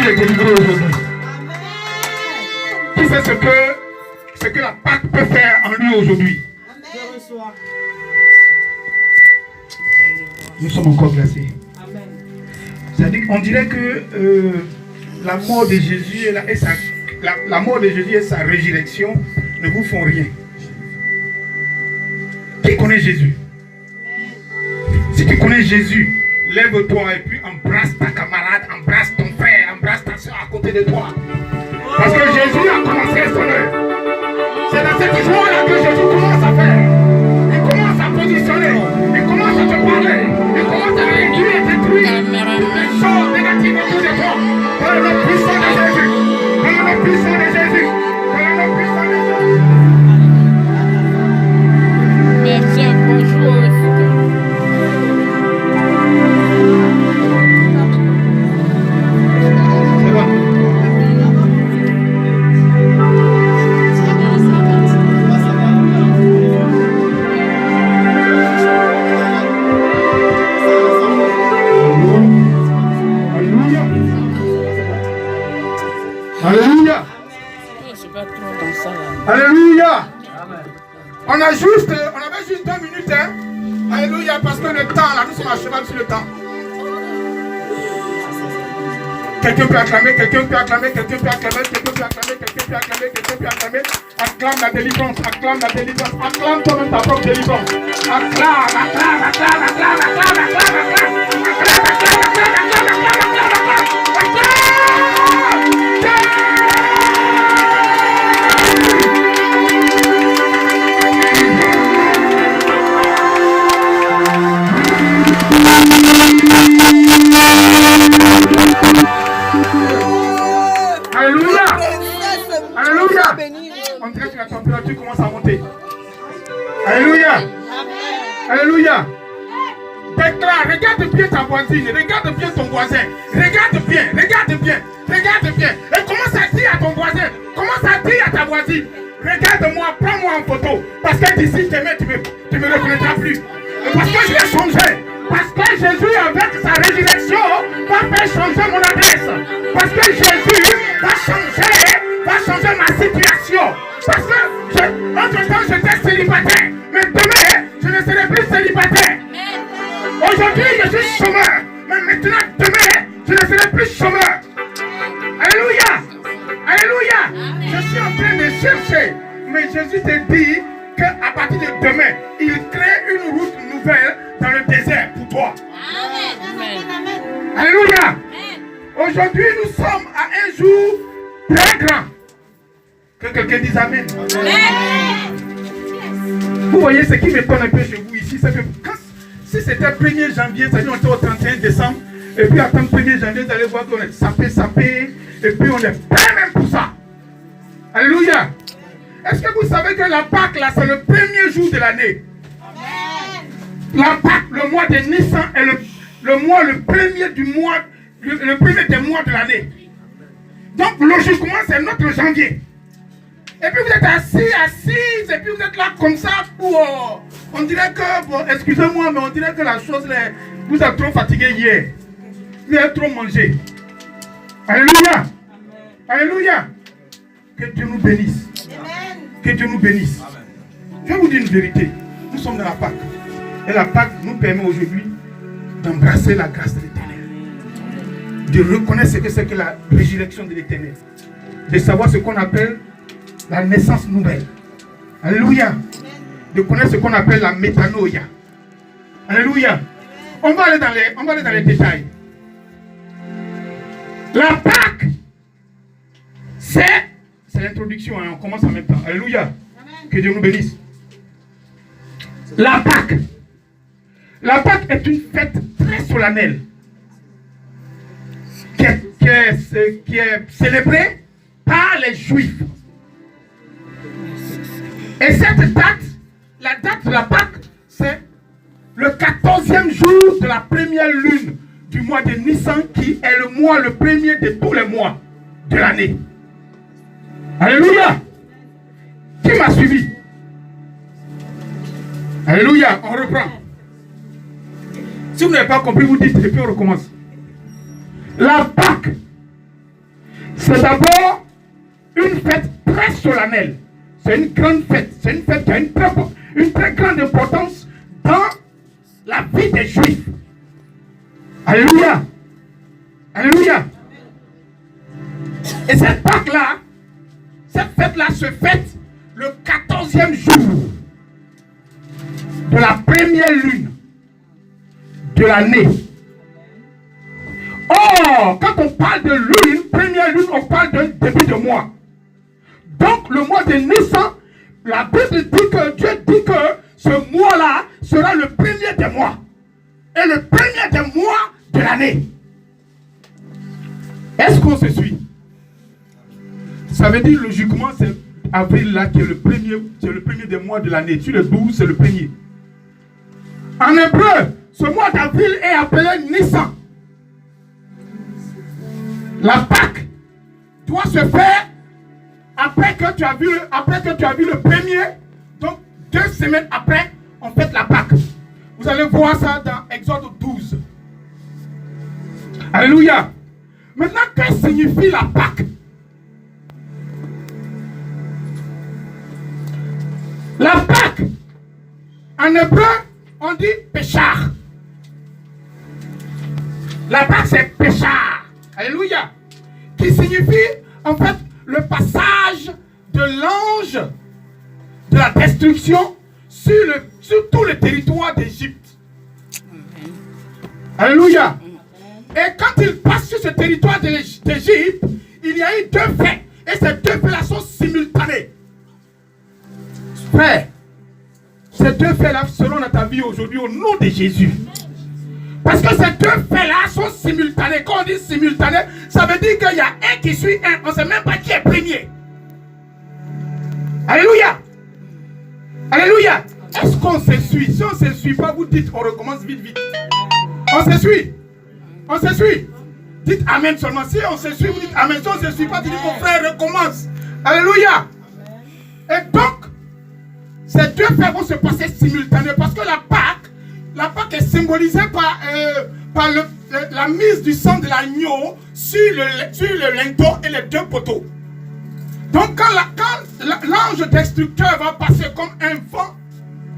guéri et délivré aujourd'hui. Qui sait ce que la Pâque peut faire en lui aujourd'hui? Nous sommes encore glacés. C'est-à-dire qu'on dirait que la mort de Jésus la mort de Jésus et sa résurrection ne vous font rien. Qui connaît Jésus? Si tu connais Jésus, lève-toi et puis embrasse ta camarade, embrasse ton frère, embrasse ta soeur à côté de toi. Parce que Jésus a commencé son œuvre. C'est dans cette joie-là que Jésus commence à faire. Il commence à positionner, il commence à te parler, il commence à réduire et détruire toutes les choses négatives autour de toi. Dans le nom puissant de Jésus. Dans le nom puissant de Jésus. Dans le nom puissant de Jésus. Merci, bonjour. Alléluia. Alléluia. On avait juste 2 minutes. Hein? Alléluia, parce que le temps, là, nous sommes à cheval sur le temps. Quelqu'un peut acclamer, quelqu'un peut acclamer, quelqu'un peut acclamer, quelqu'un peut acclamer, quelqu'un peut acclamer, quelqu'un peut acclamer. Acclame la délivrance, acclame la délivrance, acclame toi-même ta propre délivrance. Acclame, acclame, acclame, acclame, acclame, acclame, acclame, Alléluia. Alléluia. On dirait que la température commence à monter. Alléluia. Alléluia. Déclare, regarde bien ta voisine, regarde bien ton voisin. Regarde bien, regarde bien, regarde bien. Et commence à dire à ton voisin, commence à dire à ta voisine, regarde-moi, prends-moi en photo. Parce que d'ici demain, tu me reconnaîtras plus. Et parce que je vais changer. Parce que Jésus, avec sa résurrection, va faire changer mon adresse. Parce que Jésus va changer ma situation. Parce que, entre-temps, j'étais célibataire. Mais demain, je ne serai plus célibataire. Aujourd'hui, je suis chômeur. Mais maintenant, demain, je ne serai plus chômeur. Alléluia. Alléluia. Je suis en train de chercher. Mais Jésus te dit qu'à partir de demain, il crée une route nouvelle dans le désert pour toi. Amen. Alléluia. Aujourd'hui, nous sommes à un jour très grand. Que quelqu'un dise Amen. Amen. Vous voyez ce qui m'étonne un peu chez vous ici, c'est que si c'était le 1er janvier, c'est-à-dire on était au 31 décembre, et puis attendre le 1er janvier, vous allez voir qu'on est sapé, et puis on est prêt même pour ça. Alléluia. Est-ce que vous savez que la Pâque, là, c'est le premier jour de l'année? La Pâque, le mois de Nissan, est le premier du mois, le premier des mois de l'année. Donc, logiquement, c'est notre janvier. Et puis, vous êtes assise, et puis vous êtes là comme ça pour... on dirait que, bon, excusez-moi, mais on dirait que la chose, vous êtes trop fatigué hier. Vous avez trop mangé. Alléluia. Alléluia. Que Dieu nous bénisse. Amen. Que Dieu nous bénisse. Amen. Je vais vous dire une vérité. Nous sommes dans la Pâque. Et la Pâque nous permet aujourd'hui d'embrasser la grâce de l'Éternel. De reconnaître ce que c'est que la résurrection de l'Éternel. De savoir ce qu'on appelle la naissance nouvelle. Alléluia. Amen. De connaître ce qu'on appelle la métanoïa. Alléluia. On va aller dans les détails. La Pâque, c'est l'introduction, hein, on commence en même temps. Alléluia. Amen. Que Dieu nous bénisse. La Pâque. La Pâque est une fête très solennelle qui est célébrée par les Juifs. Et cette date, la date de la Pâque, c'est le 14e jour de la première lune du mois de Nissan, qui est le mois le premier de tous les mois de l'année. Alléluia. Qui m'a suivi? Alléluia. On reprend. Si vous n'avez pas compris, vous dites et puis on recommence. La Pâque C'est d'abord une fête très solennelle. C'est une grande fête. C'est une fête qui a une très grande importance dans la vie des Juifs. Alléluia. Alléluia. Et cette Pâque-là, cette fête-là se fête le 14e jour de la première lune de l'année. Or, quand on parle de lune, première lune, on parle d'un début de mois. Donc, le mois de Nissan, la Bible dit que Dieu dit que ce mois-là sera le premier des mois. Et le premier des mois de l'année. Est-ce qu'on se suit? Ça veut dire logiquement, c'est avril là qui est le premier des mois de l'année. Sur le 12, c'est le premier. En hébreu, ce mois d'avril est appelé Nissan. La Pâque doit se faire après que tu as vu le premier. Donc 2 semaines après, on fête la Pâque. Vous allez voir ça dans Exode 12. Alléluia. Maintenant, que signifie la Pâque? La Pâque, en hébreu, on dit péchard. La Pâque, c'est péchard. Alléluia. Qui signifie, en fait, le passage de l'ange de la destruction sur tout le territoire d'Égypte. Alléluia. Et quand il passe sur ce territoire d'Égypte, il y a eu 2 faits. Et ces 2 faits-là sont simultanés. Frère, ces 2 faits-là seront dans ta vie aujourd'hui au nom de Jésus. Parce que ces 2 faits-là sont simultanés. Quand on dit simultané, ça veut dire qu'il y a un qui suit un. On ne sait même pas qui est premier. Alléluia. Alléluia. Est-ce qu'on se suit? Si on ne se suit pas, vous dites, on recommence vite, vite. On se suit. On se suit. Dites Amen seulement. Si on se suit, vous dites Amen. Si on ne se suit pas, dites mon frère, recommence. Alléluia. Et donc, ces 2 faits vont se passer simultanément. Parce que la Pâque est symbolisée par la mise du sang de l'agneau sur le linteau et les 2 poteaux. Donc quand l'ange destructeur va passer comme un vent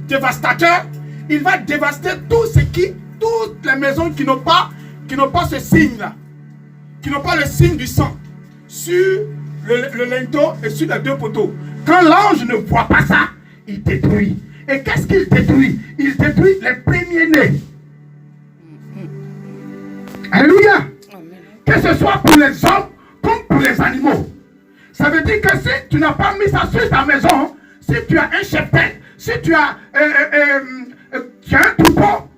dévastateur, il va dévaster toutes les maisons qui n'ont pas ce signe-là, qui n'ont pas le signe du sang sur le linteau et sur les 2 poteaux. Quand l'ange ne voit pas ça, il détruit. Et qu'est-ce qu'il détruit? Il détruit les premiers-nés. Alléluia. Que ce soit pour les hommes comme pour les animaux. Ça veut dire que si tu n'as pas mis ça sur ta maison, si tu as un cheptel, si tu as un troupeau,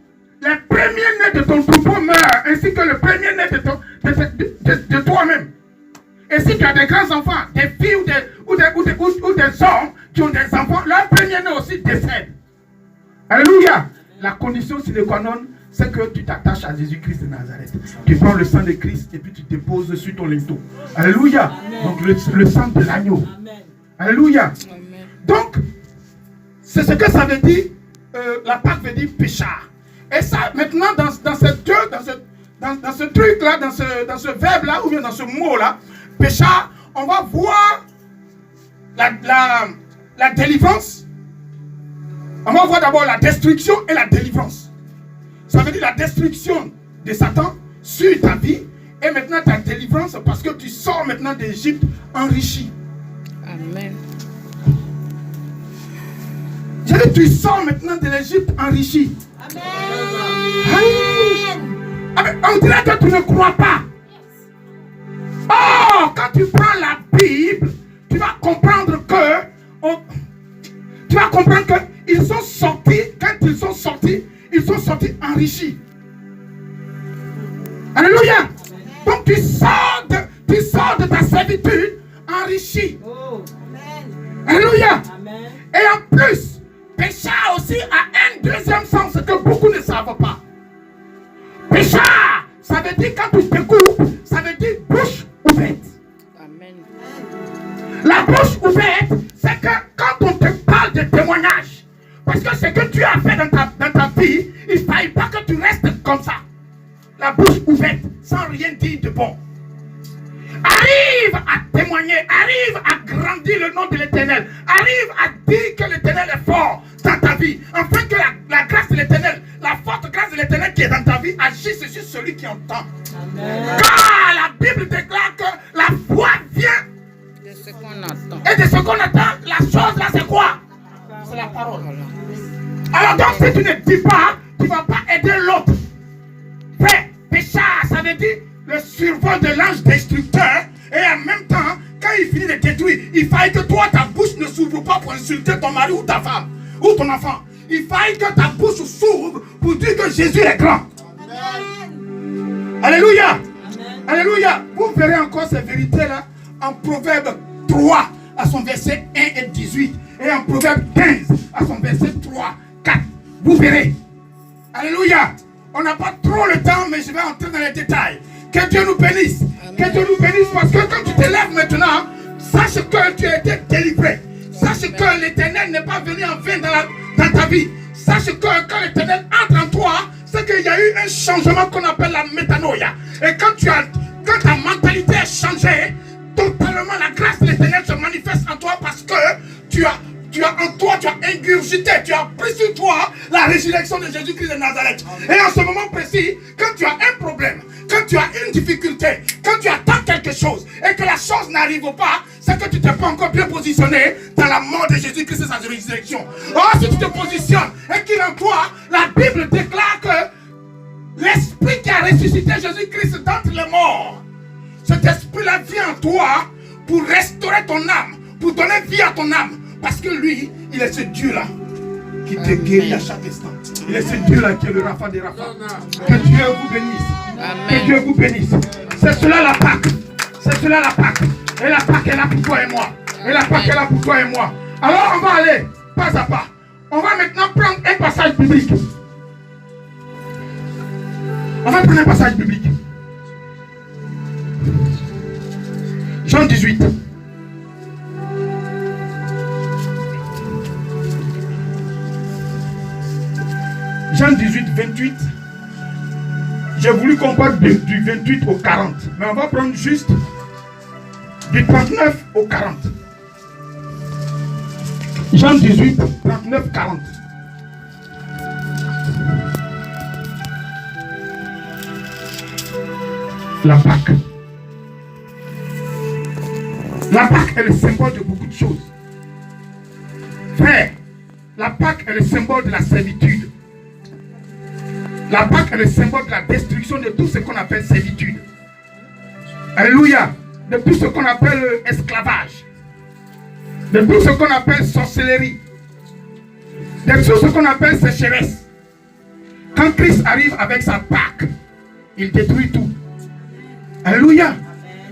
les premiers-nés de ton troupeau meurent, ainsi que le premier-né de toi-même. Et si tu as des grands-enfants, des filles ou des hommes qui ont des enfants, leur premier-né aussi décède. Alléluia. La condition sine qua non, c'est que tu t'attaches à Jésus-Christ de Nazareth. Tu prends le sang de Christ et puis tu déposes sur ton linteau. Alléluia. Amen. Donc le sang de l'agneau. Alléluia. Amen. Donc, c'est ce que ça veut dire. La Pâque veut dire péchard. Et ça, maintenant, dans ce truc-là, dans ce verbe-là, ou bien dans ce mot-là, péchard, on va voir la délivrance. On va voir d'abord la destruction et la délivrance. Ça veut dire la destruction de Satan sur ta vie et maintenant ta délivrance parce que tu sors maintenant d'Égypte enrichi. Amen. Je dis, tu sors maintenant de l'Égypte enrichi. Amen. Amen. On dirait que tu ne crois pas. Oh, quand tu prends la Bible, tu vas comprendre qu'ils sont sortis, quand ils sont sortis enrichis. Alléluia. Donc tu sors de ta servitude enrichi. Oh. Alléluia. Amen. Et en plus, péchard aussi a un deuxième sens que beaucoup ne savent pas. Péchard, ça veut dire quand tu te coupes, ça veut dire bouche ouverte. Amen. La bouche ouverte, c'est que quand on te parle de témoignage, parce que ce que tu as fait dans ta vie, il ne faille pas que tu restes comme ça. La bouche ouverte, sans rien dire de bon. Arrive arrive à témoigner, arrive à grandir le nom de l'Éternel, arrive à dire que l'Éternel est fort dans ta vie, afin que la grâce de l'Éternel, la forte grâce de l'Éternel qui est dans ta vie agisse sur celui qui entend. Amen. Car la Bible déclare que la foi vient de ce qu'on attend. Et de ce qu'on attend, la chose là c'est quoi? C'est la parole. Alors donc si tu ne dis pas, tu ne vas pas aider l'autre. Frère, pécha, ça veut dire le survol de l'ange destructeur. Et en même temps, quand il finit de détruire, il fallait que toi, ta bouche ne s'ouvre pas pour insulter ton mari ou ta femme ou ton enfant. Il fallait que ta bouche s'ouvre pour dire que Jésus est grand. Amen. Alléluia. Amen. Alléluia. Vous verrez encore ces vérités-là en Proverbe 3 à son verset 1 et 18. Et en Proverbe 15 à son verset 3, 4. Vous verrez. Alléluia. On n'a pas trop le temps, mais je vais entrer dans les détails. Que Dieu nous bénisse. Amen. Que Dieu nous bénisse, parce que quand tu te lèves maintenant, sache que tu as été délivré. Sache que l'Éternel n'est pas venu en vain dans ta vie. Sache que quand l'Éternel entre en toi, c'est qu'il y a eu un changement qu'on appelle la métanoïa. Et quand ta mentalité est changée, totalement la grâce de l'Éternel se manifeste en toi, parce que tu as en toi, tu as ingurgité, tu as pris sur toi la résurrection de Jésus-Christ de Nazareth. Amen. Et en ce moment précis, quand tu as un problème, quand tu as une difficulté, quand tu attends quelque chose et que la chose n'arrive pas, c'est que tu ne t'es pas encore bien positionné dans la mort de Jésus-Christ et sa résurrection. Or, si tu te positionnes et qu'il en toi, la Bible déclare que l'Esprit qui a ressuscité Jésus-Christ d'entre les morts, cet esprit-là vient en toi pour restaurer ton âme, pour donner vie à ton âme. Parce que lui, il est ce Dieu-là qui te guérit à chaque instant. Il est ce Dieu-là qui est le Rapha des Rapha. Que Dieu vous bénisse. Amen. Que Dieu vous bénisse. C'est cela la Pâque. C'est cela la Pâque. Et la Pâque est là pour toi et moi. Et la Pâque est là pour toi et moi. Alors on va aller pas à pas. On va maintenant prendre un passage biblique. On va prendre un passage biblique. Jean 18. Jean 18, 28. J'ai voulu qu'on parle du 28 au 40. Mais on va prendre juste du 39 au 40. Jean 18, 39, 40. La Pâque. La Pâque est le symbole de beaucoup de choses. Frère, la Pâque est le symbole de la servitude. La Pâque est le symbole de la destruction de tout ce qu'on appelle servitude. Alléluia. De tout ce qu'on appelle esclavage. De tout ce qu'on appelle sorcellerie. De tout ce qu'on appelle sécheresse. Quand Christ arrive avec sa Pâque, il détruit tout. Alléluia.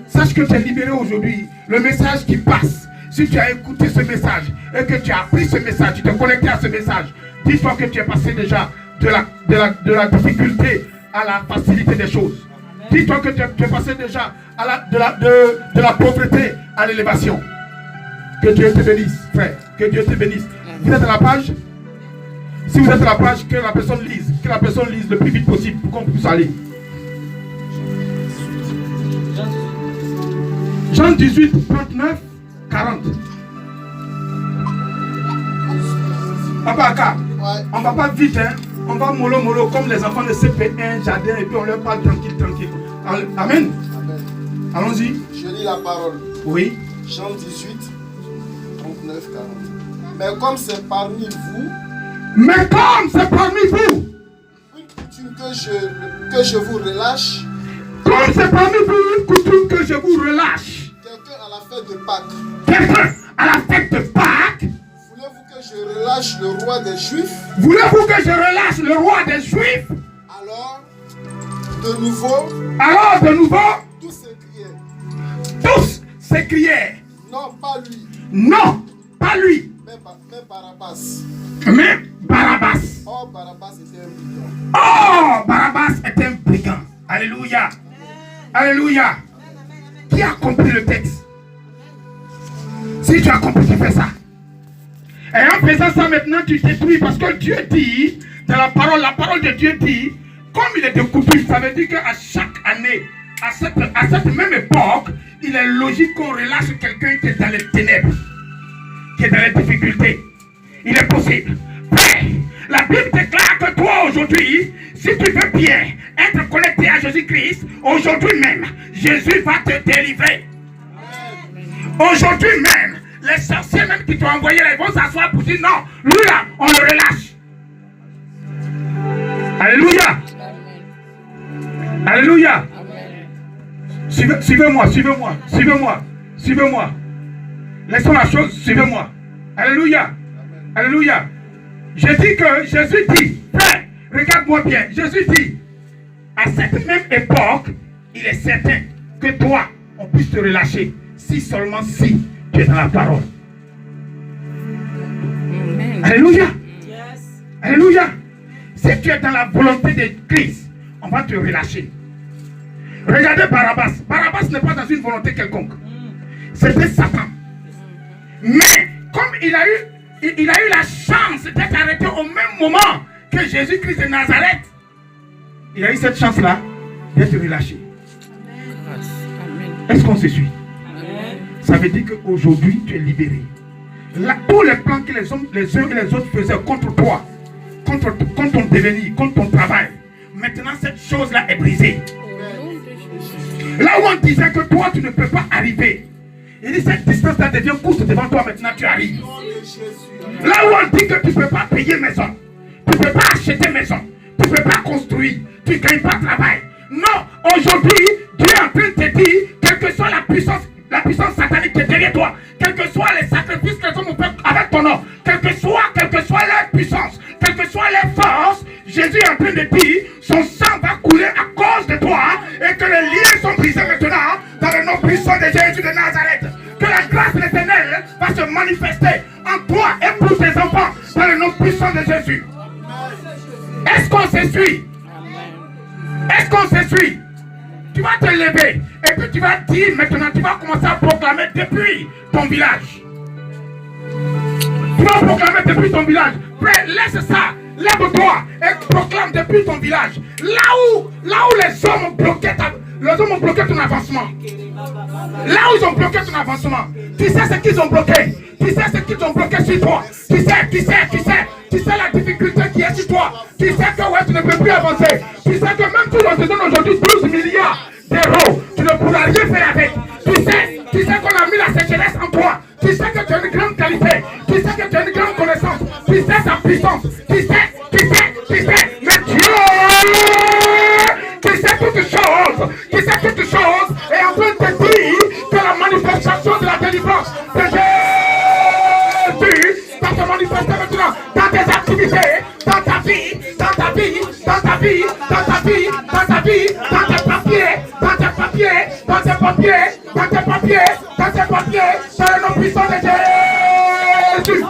Sache que tu es libéré aujourd'hui. Le message qui passe, si tu as écouté ce message et que tu as appris ce message, tu t'es connecté à ce message, dis-toi que tu es passé déjà de la difficulté à la facilité des choses. Dis-toi que tu es passé déjà de la pauvreté à l'élévation. Que Dieu te bénisse, frère. Que Dieu te bénisse. Vous êtes à la page? Si vous êtes à la page, que la personne lise. Que la personne lise le plus vite possible pour qu'on puisse aller. Jean 18, 39, 40. Papa Aka, on ne va pas vite, hein. On va mollo comme les enfants de CP1, jardin, et puis on leur parle tranquille. Amen. Amen. Allons-y. Je lis la parole. Oui. Jean 18, 39, 40. Mais comme c'est parmi vous, une coutume que je vous relâche. Comme c'est parmi vous une coutume que je vous relâche. Quelqu'un à la fête de Pâques. Quelqu'un à la fête de Pâques. Voulez-vous que je relâche le roi des Juifs? Voulez-vous que je relâche le roi des Juifs? Alors, de nouveau, tous s'écrièrent. Non, pas lui. Non, pas lui. Mais Barabbas. Mais Barabbas. Oh, Barabbas était un brigand. Oh, Barabbas était un brigand. Alléluia. Alléluia. Qui a compris le texte? Si tu as compris, tu fais ça. Et en faisant ça maintenant, tu détruis, parce que Dieu dit, dans la parole de Dieu dit, comme il est de coutume, ça veut dire qu'à chaque année, à cette même époque, il est logique qu'on relâche quelqu'un qui est dans les ténèbres, qui est dans les difficultés. Il est possible. Frère, la Bible déclare que toi aujourd'hui, si tu veux bien être connecté à Jésus-Christ, aujourd'hui même, Jésus va te délivrer. Aujourd'hui même, les sorciers même qui t'ont envoyé là, ils vont s'asseoir pour dire non, lui là, on le relâche. Alléluia. Alléluia. Suivez-moi, suivez-moi, suivez-moi, suivez-moi. Laissons la chose, suivez-moi. Alléluia. Alléluia. Je dis que Jésus dit, frère, regarde-moi bien. Jésus dit, à cette même époque, il est certain que toi, on puisse te relâcher. Si seulement si tu es dans la parole. Amen. Alléluia. Yes. Alléluia. Si tu es dans la volonté de Christ, on va te relâcher. Regardez Barabbas. Barabbas n'est pas dans une volonté quelconque. C'était Satan. Mais comme il a eu la chance d'être arrêté au même moment que Jésus-Christ de Nazareth, il a eu cette chance-là d'être relâché. Est-ce qu'on se suit? Amen. Ça veut dire qu'aujourd'hui, tu es libéré. Là, tous les plans que les uns et les autres faisaient contre toi, contre ton devenir, contre ton travail, maintenant cette chose-là est brisée. Là où on disait que toi, tu ne peux pas arriver, il dit cette distance-là devient courte devant toi, maintenant tu arrives. Là où on dit que tu ne peux pas payer maison, tu ne peux pas acheter maison, tu ne peux pas construire, tu ne gagnes pas de travail. Non, aujourd'hui, Dieu est en train de te dire, quelle que soit la puissance satanique qui est derrière toi, quels que soient les sacrifices que les hommes ont fait avec ton nom, quelle que soit leur puissance, quelle que soit leur force, Jésus est en train de dire, son sang va couler à cause de toi, et que les liens sont brisés maintenant dans le nom puissant de Jésus de Nazareth. Que la grâce de l'Éternel va se manifester en toi et pour tes enfants dans le nom puissant de Jésus. Est-ce qu'on se suit? Est-ce qu'on se suit? Tu vas te lever et puis tu vas dire maintenant, tu vas commencer à proclamer depuis ton village. Tu vas proclamer depuis ton village. Frère, laisse ça. Lève-toi et proclame depuis ton village. Là où les hommes ont bloqué ton avancement. Là où ils ont bloqué ton avancement. Tu sais ce qu'ils ont bloqué. Tu sais ce qu'ils ont bloqué sur toi. Tu sais la difficulté qui est sur toi. Tu sais que ouais, tu ne peux plus avancer. Tu sais que même si on te donne aujourd'hui 12 milliards d'euros, tu ne pourras rien faire avec. Tu sais qu'on a mis la sécheresse en toi. Tu sais que tu as une grande qualité. Tu sais que tu as une grande connaissance. Tu sais sa puissance. Tu sais. Mais Dieu, qui sait toutes choses, est en train de te dire que la manifestation de la délivrance de Jésus va se manifester maintenant dans tes activités, dans ta vie, dans tes papiers, dans le nom puissant de Jésus.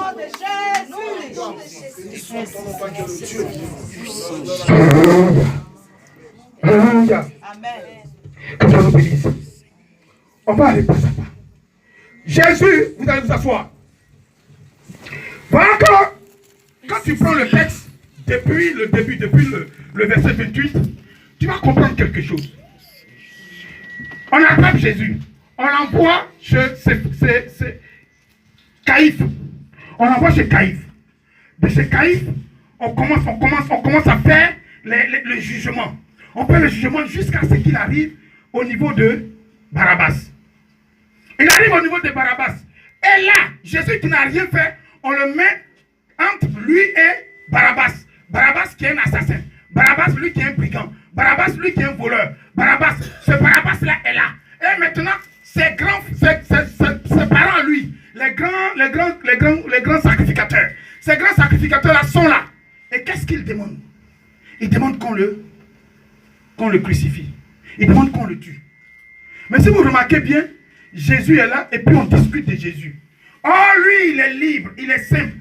Alléluia. Que Dieu nous bénisse. On va aller pas à pas. Jésus, vous allez vous asseoir. Voilà que quand tu prends le texte depuis le début, depuis le verset 28, tu vas comprendre quelque chose. On attrape Jésus. On l'envoie chez Caïphe. On l'envoie chez Caïphe. De chez Caïphe, on commence à faire le jugement. On fait le jugement jusqu'à ce qu'il arrive au niveau de Barabbas. Il arrive au niveau de Barabbas. Et là, Jésus qui n'a rien fait, on le met entre lui et Barabbas. Barabbas qui est un assassin. Barabbas, lui qui est un brigand. Barabbas, lui qui est un voleur. Barabbas, ce Barabbas-là est là. Et maintenant, ses parents, lui, les grands sacrificateurs. Ces grands sacrificateurs-là sont là. Et qu'est-ce qu'ils demandent? Ils demandent qu'on le crucifie. Ils demandent qu'on le tue. Mais si vous remarquez bien, Jésus est là et puis on discute de Jésus. Oh, lui, il est libre, il est simple.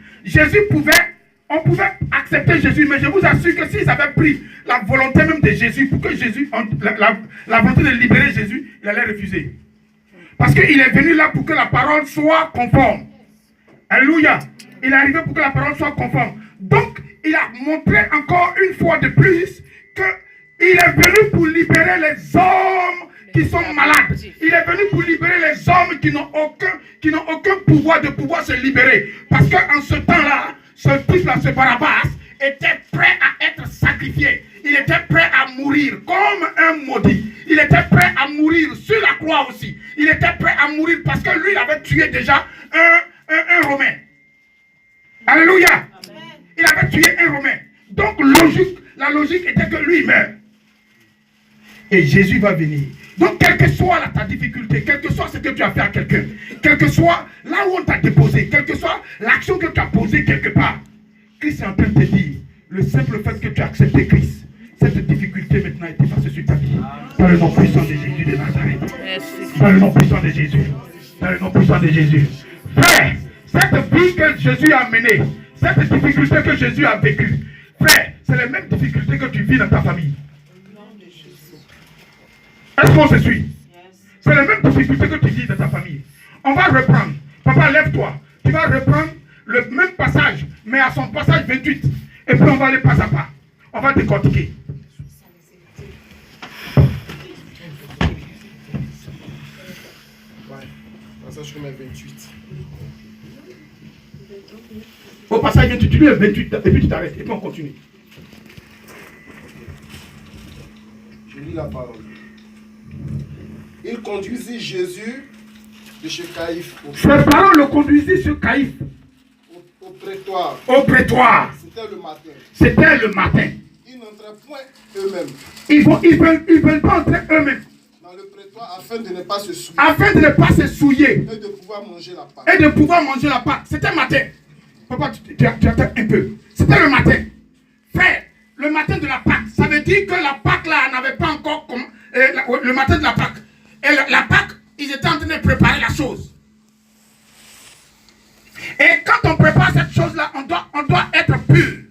On pouvait accepter Jésus, mais je vous assure que s'ils avaient pris la volonté même de Jésus, pour que Jésus, la volonté de libérer Jésus, il allait refuser. Parce qu'il est venu là pour que la parole soit conforme. Alléluia. Il est arrivé pour que la parole soit conforme. Donc, il a montré encore une fois de plus qu'il est venu pour libérer les hommes qui sont malades. Il est venu pour libérer les hommes qui n'ont aucun pouvoir de pouvoir se libérer. Parce qu'en ce temps-là, ce type-là, ce Barabbas, était prêt à être sacrifié. Il était prêt à mourir comme un maudit. Il était prêt à mourir sur la croix aussi. Il était prêt à mourir parce que lui, il avait tué déjà un Romain. Alléluia. Amen. Il avait tué un Romain. Donc la logique était que lui meurt. Et Jésus va venir. Donc quelle que soit ta difficulté, quel que soit ce que tu as fait à quelqu'un, quel que soit là où on t'a déposé, quelle que soit l'action que tu as posée quelque part, Christ est en train de te dire, le simple fait que tu as accepté Christ, cette difficulté maintenant est effacée sur ta vie. Par le nom puissant de Jésus de Nazareth. Par le nom puissant de Jésus. Par le nom puissant de Jésus. Frère, cette vie que Jésus a menée, cette difficulté que Jésus a vécue, frère, c'est les mêmes difficultés que tu vis dans ta famille. Est-ce qu'on se suit? C'est les mêmes difficultés que tu vis dans ta famille. On va reprendre. Papa, lève-toi. Tu vas reprendre le même passage, mais à son passage 28. Et puis on va aller pas à pas. On va décortiquer. Passage 28. Au passage 28, tu lis le 28 et puis tu t'arrêtes. Et puis on continue. Je lis la parole. Il conduisit Jésus de chez Caïphe. Ces paroles le conduisaient sur Caïphe. Au prétoire. Au prétoire. C'était le matin. C'était le matin. Ils n'entraient point eux-mêmes. Ils veulent pas entrer eux-mêmes. Dans le prétoire afin de ne pas se souiller. Afin de ne pas se souiller. Et de pouvoir manger la Pâque. Et de pouvoir manger la Pâque. C'était le matin. Papa, tu attends un peu. C'était le matin. Frère, le matin de la Pâque. Ça veut dire que la Pâque là n'avait pas encore le matin de la Pâque. Et la Pâque, ils étaient en train de préparer la chose. Et quand on prépare cette chose-là, on doit être pur.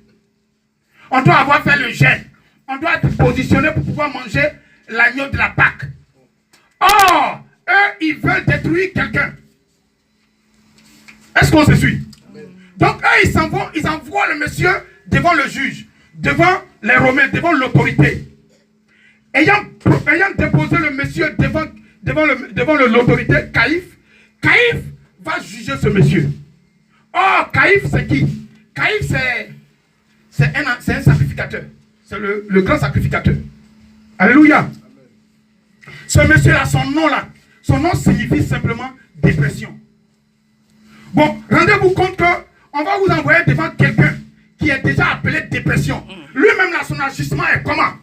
On doit avoir fait le jeûne. On doit être positionné pour pouvoir manger l'agneau de la Pâque. Or, eux, ils veulent détruire quelqu'un. Est-ce qu'on se suit? Amen. Donc, eux, ils envoient le monsieur devant le juge, devant les Romains, devant l'autorité. Ayant déposé le monsieur devant l'autorité, Caïphe va juger ce monsieur. Oh, Caïphe, c'est qui? Caïphe, c'est un sacrificateur. C'est le grand sacrificateur. Alléluia. Amen. Ce monsieur-là, son nom signifie simplement dépression. Bon, rendez-vous compte qu'on va vous envoyer devant quelqu'un qui est déjà appelé dépression. Lui-même, là, son agissement est comment?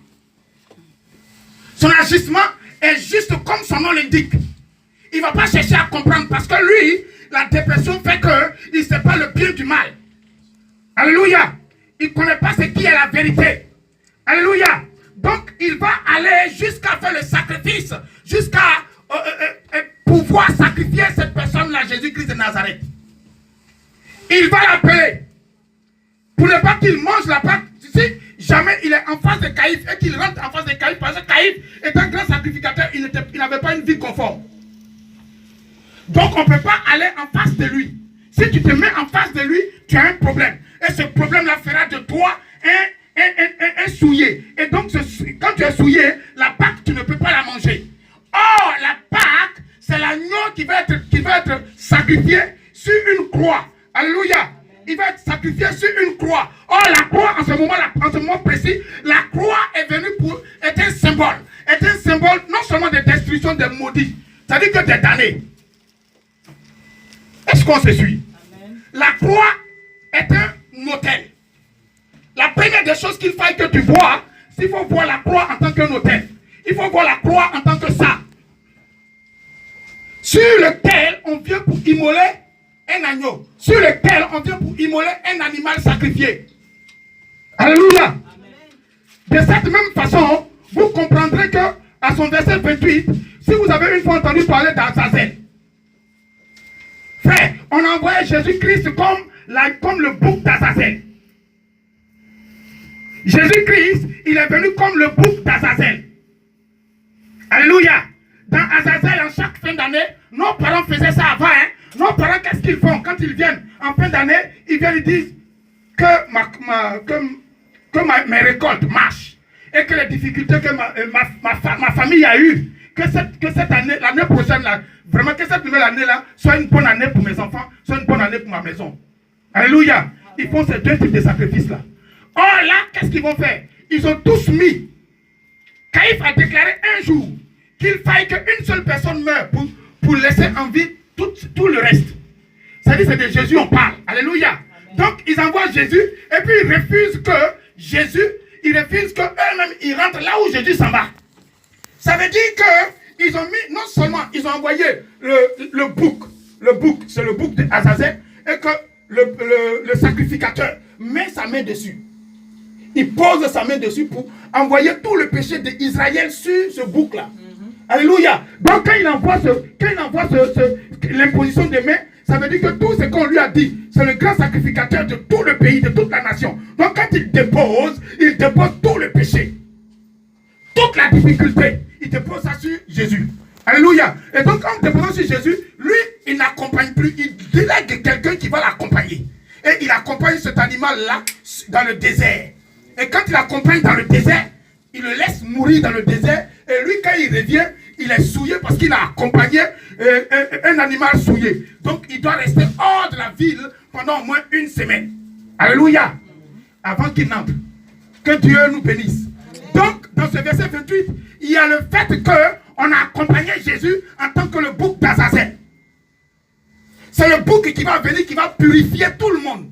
Son agissement est juste comme son nom l'indique. Il ne va pas chercher à comprendre parce que lui, la dépression fait qu'il ne sait pas le bien du mal. Alléluia. Il ne connaît pas ce qui est la vérité. Alléluia. Donc, il va aller jusqu'à faire le sacrifice, jusqu'à pouvoir sacrifier cette personne-là, Jésus-Christ de Nazareth. Il va l'appeler. Pour ne pas qu'il mange la Pâque. Si jamais il est en face de Caïphe et qu'il rentre en face de Caïphe, parce que Caïphe est un grand sacrificateur, il n'avait pas une vie conforme. Donc, on ne peut pas aller en face de lui. Si tu te mets en face de lui, tu as un problème. Et ce problème-là fera de toi un souillé. Et donc, quand tu es souillé, la Pâque, tu ne peux pas la manger. Or, la Pâque, c'est l'agneau qui va être sacrifié sur une croix. Alléluia. Il va être sacrifié sur une croix. Or, la croix, en ce moment précis, la croix est un symbole. Est un symbole non seulement de destruction des maudits, c'est-à-dire que des damnés. Est-ce qu'on se suit? Amen. La croix est un autel. La première des choses qu'il faut que tu vois, c'est qu'il faut voir la croix en tant qu'un autel. Il faut voir la croix en tant que ça. Sur lequel on vient pour immoler un agneau. Sur lequel on vient pour immoler un animal sacrifié. Alléluia. Amen. De cette même façon, vous comprendrez que à son verset 28, si vous avez une fois entendu parler d'Azazel, frère, on a envoyé Jésus-Christ comme le bouc d'Azazel. Jésus-Christ, il est venu comme le bouc d'Azazel. Alléluia. Dans Azazel, en chaque fin d'année, nos parents faisaient ça avant. Nos parents, qu'est-ce qu'ils font? Quand ils viennent en fin d'année, ils viennent et disent que mes récoltes marchent. Et que les difficultés que ma famille a eues, que cette année, l'année prochaine, là, vraiment que cette nouvelle année-là soit une bonne année pour mes enfants, soit une bonne année pour ma maison. Alléluia. Ils font ces deux types de sacrifices-là. Or là, qu'est-ce qu'ils vont faire? Ils ont tous mis. Caïphe a déclaré un jour qu'il faille qu'une seule personne meure pour laisser en vie tout le reste. C'est-à-dire c'est de Jésus on parle. Alléluia. Donc ils envoient Jésus et puis ils refusent qu'eux-mêmes ils rentrent là où Jésus s'en va. Ça veut dire qu'ils ont mis, non seulement ils ont envoyé le bouc, c'est le bouc d'Azazel, et que le sacrificateur met sa main dessus. Il pose sa main dessus pour envoyer tout le péché d'Israël sur ce bouc-là. Alléluia. Donc quand il envoie l'imposition des mains, ça veut dire que tout ce qu'on lui a dit, c'est le grand sacrificateur de tout le pays, de toute la nation. Donc quand il dépose tout le péché. Toute la difficulté, il dépose ça sur Jésus. Alléluia. Et donc en déposant sur Jésus, lui, il n'accompagne plus. Il délègue quelqu'un qui va l'accompagner. Et il accompagne cet animal-là dans le désert. Et quand il l'accompagne dans le désert, il le laisse mourir dans le désert. Et lui, quand il revient, il est souillé parce qu'il a accompagné un animal souillé. Donc il doit rester hors de la ville pendant au moins une semaine. Alléluia. Avant qu'il n'entre. Que Dieu nous bénisse. Donc, dans ce verset 28, il y a le fait qu'on a accompagné Jésus en tant que le bouc d'Azazel. C'est le bouc qui va venir, qui va purifier tout le monde.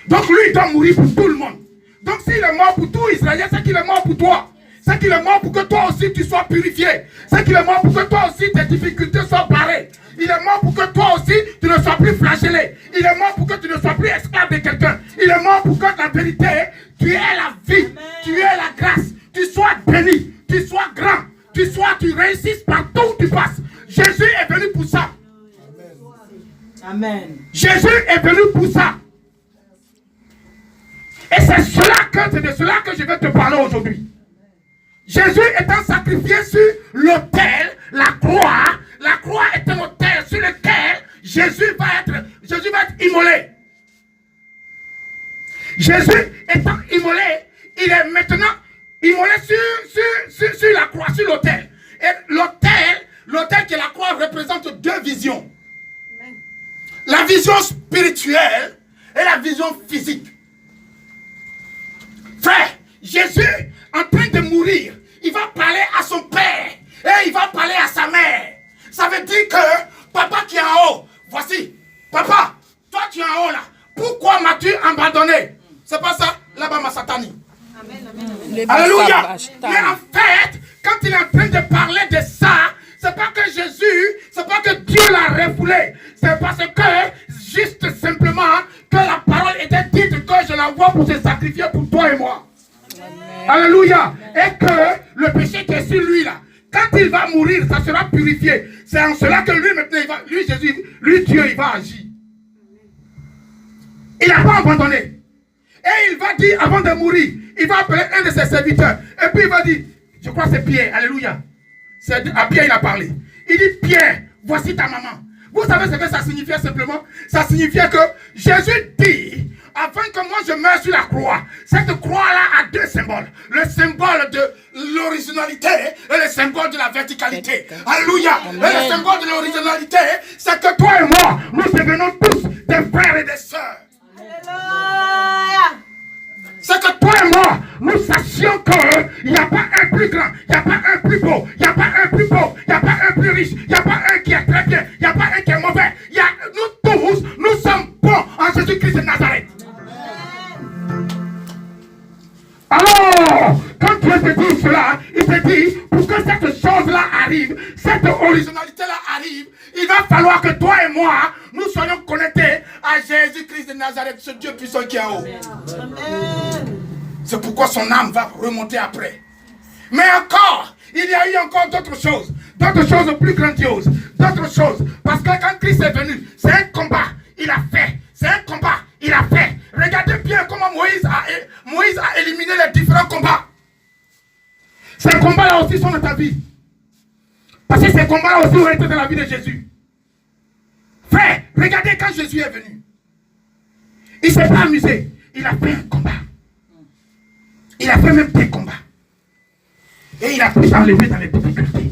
Donc lui, il doit mourir pour tout le monde. Donc s'il est mort pour tout Israël, c'est qu'il est mort pour toi. C'est qu'il est mort pour que toi aussi tu sois purifié. C'est qu'il est mort pour que toi aussi tes difficultés soient barrées. Il est mort pour que toi aussi tu ne sois plus flagellé. Il est mort pour que tu ne sois plus esclave de quelqu'un. Il est mort pour que la vérité, tu aies la vie, tu aies la grâce, tu sois béni, tu sois grand, tu réussisses partout où tu passes. Jésus est venu pour ça. Amen. Jésus est venu pour ça. Et c'est de cela que je vais te parler aujourd'hui. Jésus étant sacrifié sur l'autel, la croix est un autel sur lequel Jésus va être immolé. Jésus étant immolé, il est maintenant immolé sur la croix, sur l'autel. Et l'autel qui est la croix représente deux visions. La vision spirituelle et la vision physique. Frère, Jésus, en train de mourir, il va parler à son père et il va parler à sa mère. Ça veut dire que papa qui est en haut, voici, papa, toi tu es en haut là, pourquoi m'as-tu abandonné? C'est pas ça, là-bas ma satanie. Amen. Alléluia. Mais en fait, quand il est en train de parler de ça, c'est pas que Jésus, c'est pas que Dieu l'a refoulé, c'est parce que juste simplement que la parole était dite que je l'envoie pour se sacrifier pour toi et moi. Amen. Alléluia. Et que le péché qui est sur lui là, quand il va mourir, ça sera purifié. C'est en cela que lui maintenant, lui Dieu, il va agir. Il n'a pas abandonné. Et il va dire avant de mourir, il va appeler un de ses serviteurs. Et puis il va dire, je crois que c'est Pierre, alléluia. C'est à Pierre il a parlé. Il dit, Pierre, voici ta maman. Vous savez ce que ça signifiait simplement? Ça signifiait que Jésus dit, afin que moi je meure sur la croix. Cette croix-là a deux symboles. Le symbole de l'originalité et le symbole de la verticalité. Alléluia. Et le symbole de l'originalité, c'est que toi et moi, nous devenons tous des frères et des sœurs. Alléluia. C'est que toi et moi, nous sachions qu'il n'y a pas un plus grand, il n'y a pas un plus beau, il n'y a pas un plus beau, il n'y a pas un plus riche, il n'y a pas un qui est très bien, il n'y a pas un qui est mauvais. Nous tous, nous sommes bons en Jésus-Christ de Nazareth. Alors, quand Dieu te dit cela, il te dit, pour que cette chose-là arrive, cette originalité-là arrive, il va falloir que toi et moi, nous soyons connectés à Jésus-Christ de Nazareth, ce Dieu puissant qui est en haut. C'est pourquoi son âme va remonter après. Mais encore, il y a eu encore d'autres choses plus grandioses, d'autres choses. Parce que quand Christ est venu, c'est un combat, il a fait. C'est un combat, il a fait. Regardez bien comment Moïse a éliminé les différents combats. Ces combats-là aussi sont dans ta vie. Parce que ces combats-là aussi ont été dans la vie de Jésus. Frère, regardez quand Jésus est venu. Il ne s'est pas amusé. Il a fait un combat. Il a fait même des combats. Et il a pu s'enlever dans les difficultés.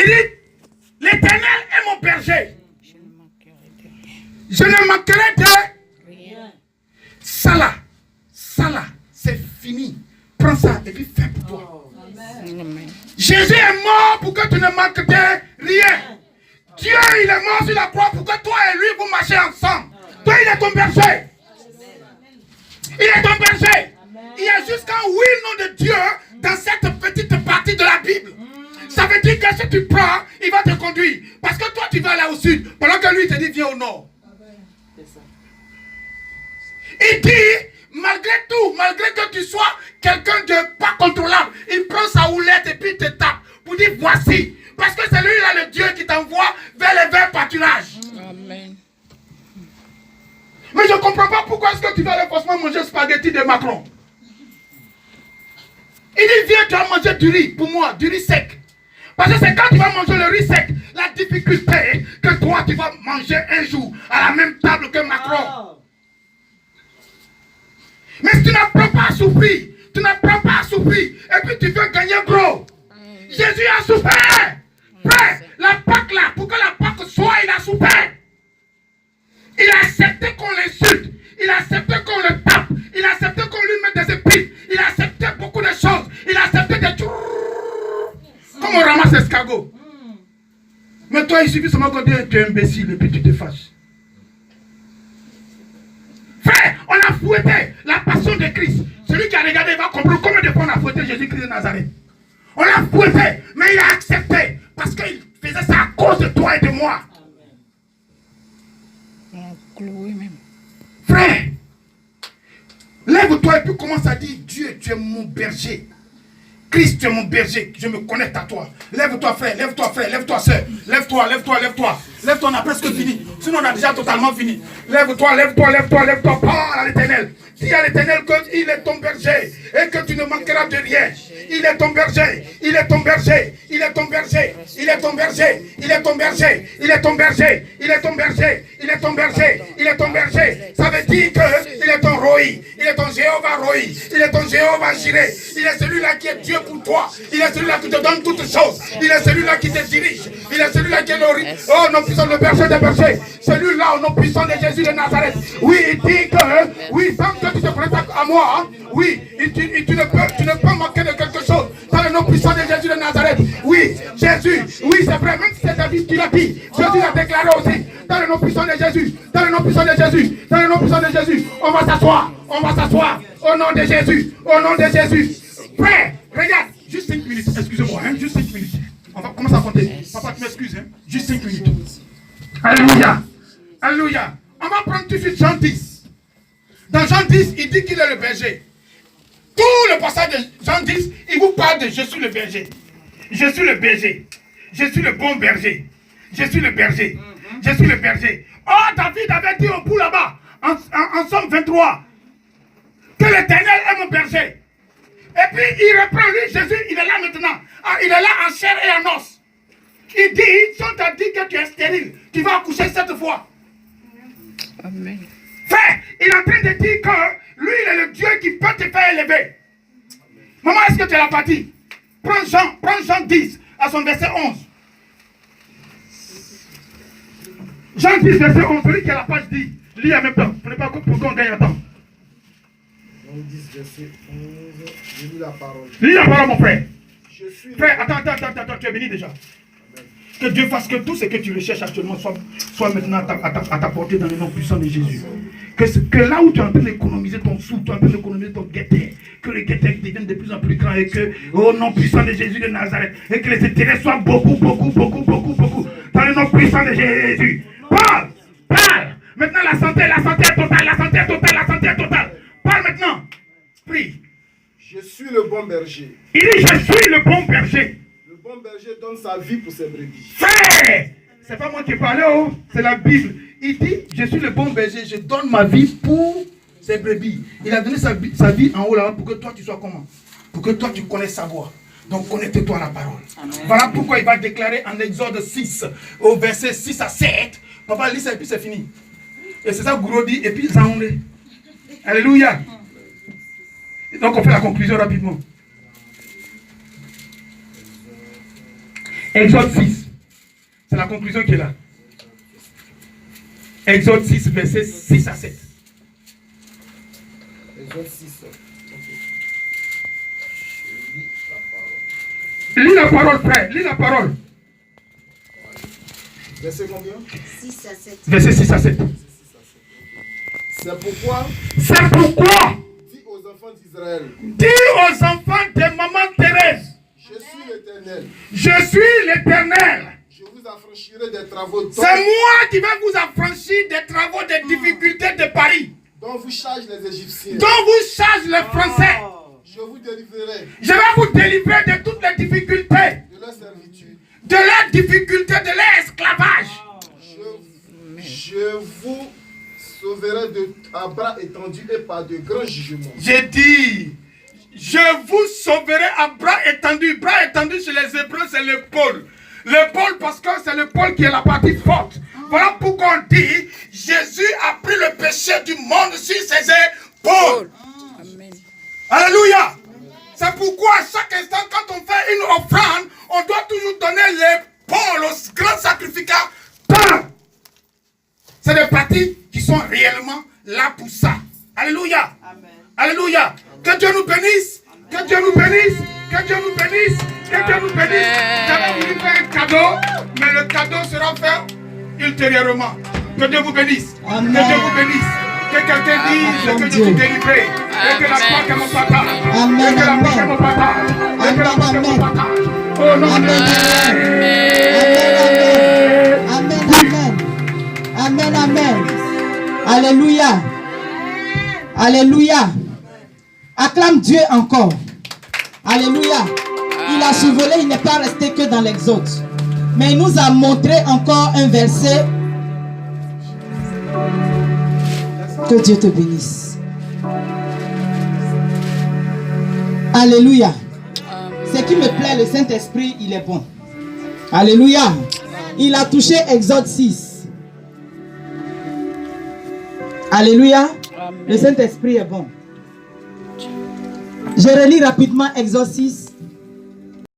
Il dit, l'Éternel est mon berger. Je ne manquerai de rien. Ça là, c'est fini. Prends ça et puis fais pour toi. Amen. Jésus est mort pour que tu ne manques de rien. Dieu, il est mort sur la croix pour que toi et lui, vous marchez ensemble. Toi, il est ton berger. Il est ton berger. Il y a jusqu'un oui, nom de Dieu dans cette petite partie de la Bible. Ça veut dire que si tu prends, il va te conduire. Parce que toi, tu vas aller au sud, pendant que lui, il te dit, viens au nord. Il dit, malgré tout, malgré que tu sois quelqu'un de pas contrôlable, il prend sa houlette et puis il te tape pour dire, voici. Parce que c'est lui-là le Dieu qui t'envoie vers les verts pâturages. Amen. Mais je ne comprends pas pourquoi est-ce que tu vas aller forcément manger spaghetti de Macron. Il dit, viens, tu vas manger du riz, pour moi, du riz sec. Parce que c'est quand tu vas manger le riz sec, la difficulté que toi, tu vas manger un jour à la même table que Macron. Mais si tu n'apprends pas à souffrir, et puis tu veux gagner gros. Jésus a souffert. Frère, la Pâque là, pour que la Pâque soit, il a souffert. Il a accepté qu'on l'insulte. Il a accepté qu'on le tape. Il a accepté qu'on lui mette des épines. Il a accepté beaucoup de choses. Il a accepté des... Comme on ramasse escargot. Mais toi, il suffit seulement qu'on dise tu es imbécile et puis tu te fâches. Frère, on a fouetté la passion de Christ. Celui qui a regardé va comprendre combien de fois on a fouetté Jésus-Christ de Nazareth. On l'a fouetté, mais il a accepté. Parce qu'il faisait ça à cause de toi et de moi. Frère, lève-toi et puis commence à dire, Dieu, tu es mon berger. Christ, tu es mon berger, je me connecte à toi. Lève-toi frère, lève-toi soeur. Lève-toi. Lève-toi, on a presque fini. Sinon on a déjà totalement fini. Lève-toi, parle à l'Éternel. Dis à l'Éternel qu'il est ton berger et que tu ne manqueras de rien. Il est ton berger, il est ton berger, il est ton berger, il est ton berger, il est ton berger, il est ton berger, il est ton berger, il est ton berger, il est ton berger. Ça veut dire qu'il est ton Roi, il est ton Jéhovah Roi, il est ton Jéhovah Jireh, il est celui-là qui est Dieu pour toi, il est celui-là qui te donne toutes choses, il est celui-là qui te dirige, il est celui-là qui est le nom puissant, le berger des bergers, celui-là au nom puissant de Jésus de Nazareth. Oui, il dit que, oui, tant que tu te connectes à moi, hein, oui, tu ne peux manquer de quelque chose dans le nom puissant de Jésus de Nazareth. Oui, Jésus, oui, c'est vrai, même si c'est David qui l'a dit, Jésus l'a déclaré aussi, dans le nom puissant de Jésus, dans le nom puissant de Jésus, dans le nom puissant de Jésus, on va s'asseoir, au nom de Jésus, au nom de Jésus. Frère, regarde, juste 5 minutes, excusez-moi, hein, juste 5 minutes. On va commencer à compter. Papa, tu m'excuses, hein, juste 5 minutes. Alléluia, alléluia. On va prendre tout de suite Jean 10. Dans Jean 10, il dit qu'il est le berger. Tout le passage de Jean 10, il vous parle de je suis le berger. Je suis le berger. Je suis le bon berger. Je suis le berger. Je suis le berger. Oh, David avait dit au bout là-bas, en Somme 23, que l'Éternel est mon berger. Et puis il reprend lui, Jésus, il est là maintenant. Ah, il est là en chair et en os. Il dit, si on t'a dit que tu es stérile, tu vas accoucher 7 fois. Amen. Frère, il est en train de dire que lui, il est le Dieu qui peut te faire élever. Maman, est-ce que tu es la partie? Prends Jean 10 à son verset 11. Jean 10, verset 11, celui qui a la page dit, lis en même temps. Ce n'est pas pour qu'on gagne un temps. Jean 10, verset 11, je lis la parole. Lis la parole, mon frère. Frère, attends, tu es béni déjà. Que Dieu fasse que tout ce que tu recherches actuellement soit maintenant à ta portée dans le nom puissant de Jésus. Que là où tu es en train d'économiser ton sou, tu es en train d'économiser ton guetteur, que les guetteurs deviennent de plus en plus grands et que, au nom puissant de Jésus de Nazareth, et que les intérêts soient beaucoup, dans le nom puissant de Jésus. Parle. Maintenant la santé est totale. Parle maintenant. Prie. Je suis le bon berger. Il dit, je suis le bon berger. Le bon berger donne sa vie pour ses brebis. Frère, c'est pas moi qui parle, oh, c'est la Bible. Il dit, je suis le bon berger, je donne ma vie pour ses brebis. Il a donné sa vie en haut là-bas pour que toi tu sois comment? Pour que toi tu connaisses sa voix. Donc connecte-toi à la parole. Amen. Voilà pourquoi il va déclarer en Exode 6, au verset 6 à 7. Papa lit ça et puis c'est fini. Et c'est ça que Gouro dit et puis ça on est. Alléluia. Donc on fait la conclusion rapidement. Exode 6. C'est la conclusion qui est là. Exode 6, versets 6 à 7. Exode 6. Lis la parole, frère. Lis la parole. Verset combien? 6 à 7. Verset 6 à 7. C'est pourquoi, C'est pourquoi, dis aux enfants d'Israël, dis aux enfants de maman Thérèse, je suis l'Éternel. je suis l'Éternel. Je vous affranchirai des travaux C'est moi qui vais vous affranchir des travaux, des difficultés de Paris. dont vous chargent les Égyptiens. Dont vous chargent les Français. Je vous délivrerai Je vais vous délivrer de toutes les difficultés. de leur servitude. De leurs difficultés, de leur esclavage. Je vous sauverai à bras étendus et par de grands jugements. J'ai dit, je vous sauverai à bras étendus. Bras étendus chez les Hébreux, c'est l'épaule. L'épaule parce que c'est l'épaule qui est la partie forte. Voilà pourquoi on dit, Jésus a pris le péché du monde sur ses épaules. Amen. Alléluia. C'est pourquoi à chaque instant, quand on fait une offrande, on doit toujours donner l'épaule au grand sacrificateur. C'est des parties qui sont réellement là pour ça. Alléluia. Amen. Alléluia. Que Dieu nous bénisse. Que Dieu nous bénisse. Que Dieu nous bénisse. Que Dieu nous bénisse. J'avais voulu faire un cadeau, mais le cadeau sera fait ultérieurement. Que Dieu vous bénisse. Amen. Que Dieu vous bénisse. Que quelqu'un dise que je suis délivré. Et que la porte est mon partage. Amen. Et que la porte est mon partage. Et que la porte est mon partage. Au nom de Amen, amen. Alléluia. Alléluia. Acclame Dieu encore. Alléluia. Il a survolé, il n'est pas resté que dans l'Exode. Mais il nous a montré encore un verset. Que Dieu te bénisse. Alléluia. Ce qui me plaît, le Saint-Esprit, il est bon. Alléluia. Il a touché Exode 6. Alléluia. Le Saint-Esprit est bon. Je relis rapidement Exode 6.